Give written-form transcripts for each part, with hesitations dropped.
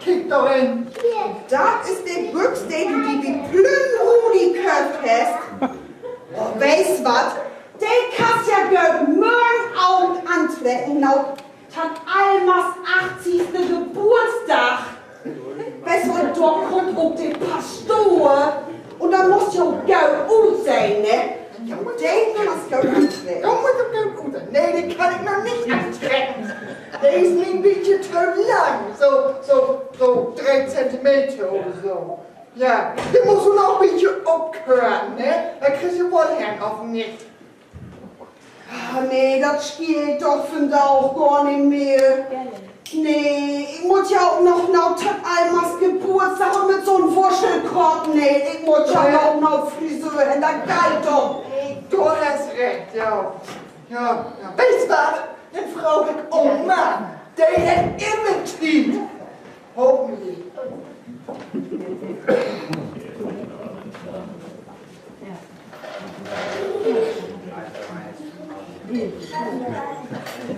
Kick doch hin. Das ist der Büchs, den du die wie Plünrudi geköpft hast. Oh, weißt was? Den kannst ja gehört morgen Abend antreffen, Tag Almas 80. Geburtstag. Weißt du, und dort kommt auch der Pastor. Und dann muss ja auch Geld gut sein, ne? Ja, den kannst du antreffen. Ja, muss doch Geld gut sein. Nee, den kann ich noch nicht antreffen. Der ist mir ein bisschen zu lang. So 3 Zentimeter oder so. Ja, den musst du noch ein bisschen abkören, ne? Da kriegst du wohl Herrn auf nicht. Ah, nee, das spielt doch für den auch gar nicht mehr. Nee, ich muss ja auch noch Tag Almas Geburtstag und mit so einem Wuschelkorb, nee, ich muss ja auch noch Friseur, das geht doch. Du hast recht, ja. Weißt du was? Die Frau hat, oh Mann, der hat immer Trieb. Hoffentlich.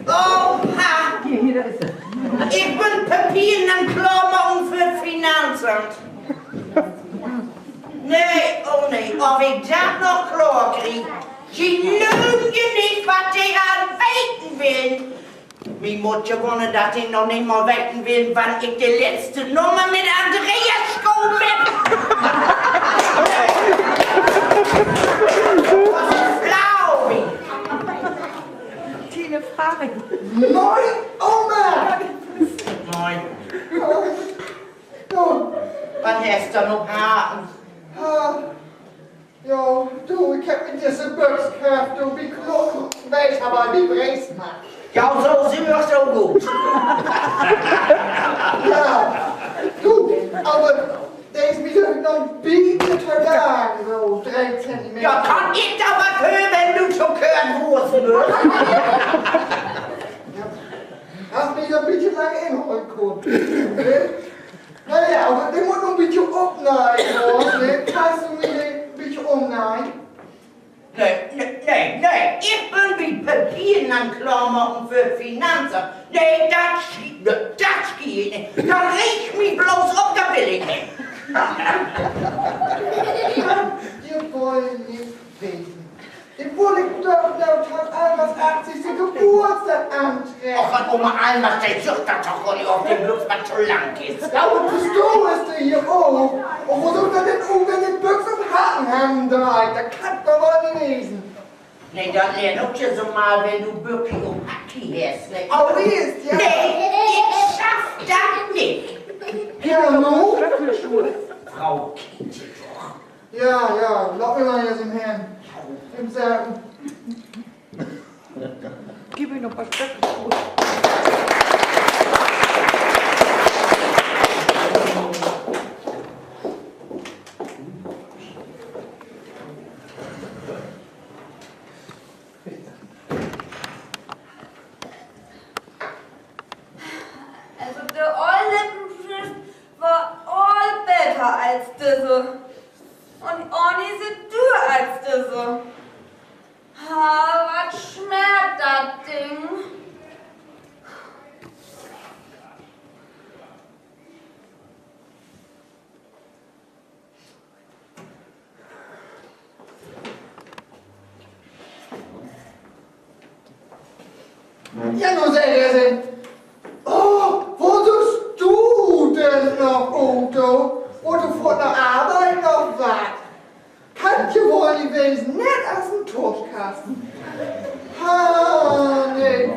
Oha! Ich bin Papieren und Klammer für Finanzamt. Nee, oh nee, ob ich das noch klar krieg. Sie lügen nicht, was sie an weiten will. Wie Mutter wollen, dass ich noch nicht mal wetten will, wann ich die letzte Nummer mit Andreas Schoen bin. Was ist flau, wie? Tine Frage. Moin, Oma! Moin. Du, Was hast du noch Haaren? ja, du, ich hab mit dieser Büchskraft, du, wie klug, weiß aber, wie Bräst macht. Ja, so sind wir so gut. Ja, du, aber der ist mir doch noch ein bisschen zu lang, so 3 Zentimeter. Ja, kann ich da was hören, wenn du zu hören wurst wirst? Hast mich ein bisschen lang inholen können. Naja, aber den muss noch ein bisschen umneigen, ne? Kannst du mir ein bisschen umneigen? Nee, ich bin wie Papieren an Klammern für Finanzen. Nee, das geht nicht. Da riecht mich bloß auf, da will ich nicht. Wir wollen nicht wissen. Ich wollte doch Tag Almas 80. Geburtstag antreffen. Och, an Oma Almas, der sucht das doch wohl auf dem Blues, was zu lang ist. Ja, und Pistole ist der hier auch. Und wo soll man denn den Büchs im Haken haben da? Da kann man wohl nicht lesen. Nee, dann lern auch schon so mal, wenn du wirklich um Hacki hast. Ne? Aber wie ist, ja? Nee, ich schaff das nicht. Ja, no? Frau Kitty doch. Ja, lock mir mal jetzt im Herrn. Im Sagen. Gib ihm noch ein paar Stöcke. Also der Ohrlippenstift war all besser als diese. Und auch diese Tür als diese. Was schmerzt das Ding? Ja, nur sehr geehrter. Oh, wo suchst du denn noch, Otto? Oder vor der Arbeit noch was? Kannst du wohl die Wesen nicht aus dem Tuschkasten? Nee.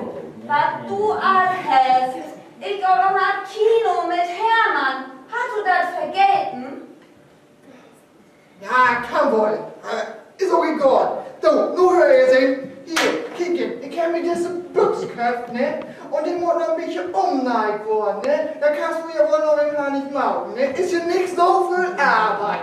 Was du all hast. Ich geh doch mal Kino mit Hermann. Hast du das vergessen? Ja, kann wohl. Ist auch egal. Du, nur hör jetzt hin. Hier, kicken. Ich kenn mir diese Büchsköpfe, ne? Und die muss noch ein bisschen umneigt worden, ne? Da kannst du ja wohl noch ein paar nicht machen, ne? Ist ja nichts so viel Arbeit.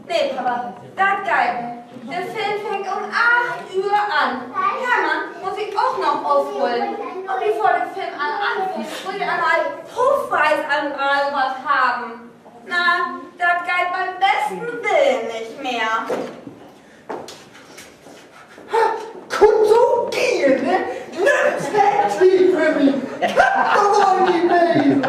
Nee, Papa, das geht nicht. Der Film fängt um 8 Uhr an. Hermann muss ich auch noch aufholen. Und bevor der Film anfängt, will ich einmal Hofpreis an was haben. Na, das geht beim besten Willen nicht mehr. Kommt so gehen, ne? Nimm's weg, für mich. Da wollen die Wesen.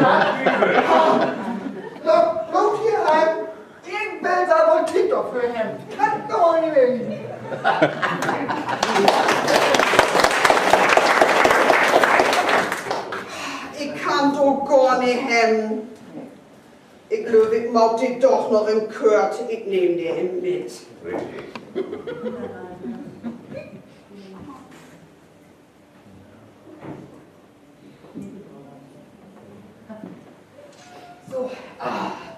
so gar nicht hin. Ich glaube, ich mag dich doch noch im Kurt. Ich nehme den mit. So,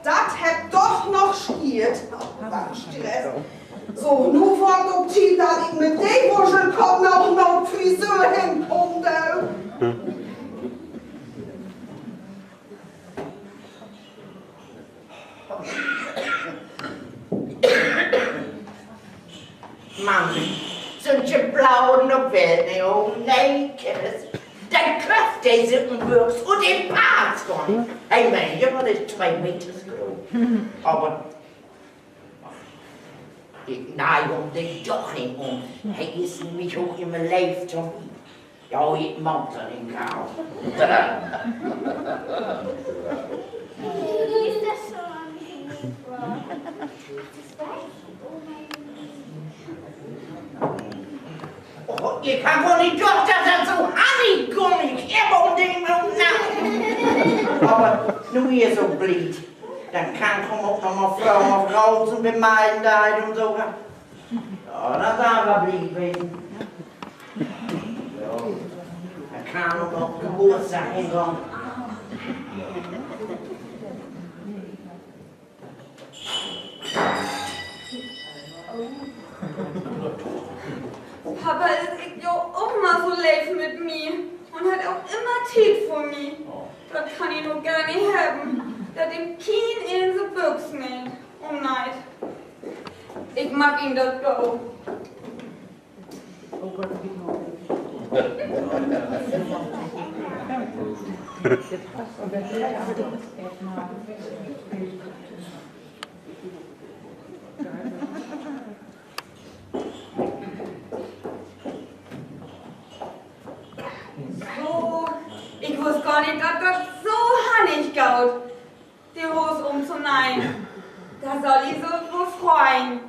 das hat doch noch schiert. War Stress. So, nu fängt auch die, dass ich mit dem Wuschelkopf noch Friseur hinkomme. Mann, solche blauen Novellen, oh nein, Kids. Dann klafft der Sippenwürks und den Parts von. Hey, mein Junge, das ist 2 Meter groß. Aber ich neige dich doch nicht um. Hey, ist mich auch immer lebt zum. Ja, ich mag das nicht kaum. Ist das schon? Oh, ich kann wohl nicht doch, dass er so honeygummig immer um den Nacken. Aber nur ihr so blieb, dann kann auch noch mal Frauen auf Rausen bemalen da und so. Ja, das ist aber blieben. Ja, dann kann auch noch Geburtstag hinkommen. Papa ist ja auch mal so leid mit mir und hat auch immer Tee für mich. Das kann ich nur gar nicht haben. Da dem Kien in so Büchs nicht. Oh nein. Ich mag ihn das auch. So, ich wusste gar nicht, dass das so hannig gaut, die Hose umzunehmen. Da soll ich so freuen.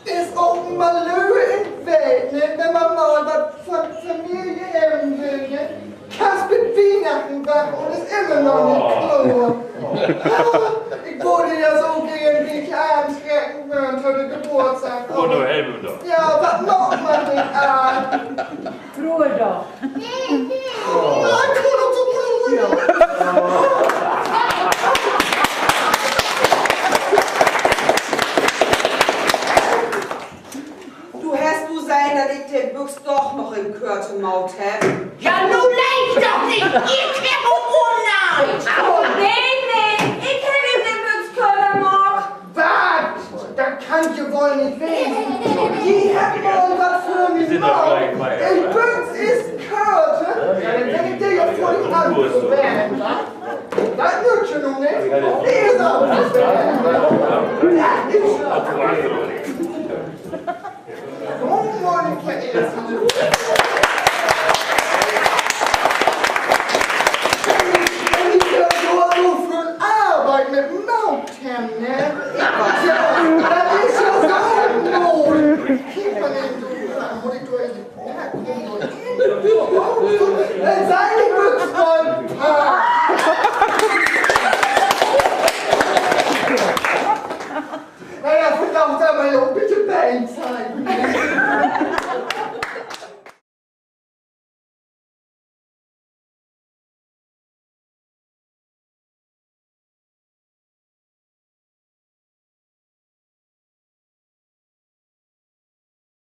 Ist auch ein Malheur in Welt, ne? Wenn man mal was von Familie haben will, ne? Kannst mit Weihnachten backen und ist immer noch nicht klar. Ich wollte ja so gehen, wie ich anstrecken würde für den Geburtstag. Oh, du Helmut doch. Ja, was macht man nicht an? Ruhe doch. Nee,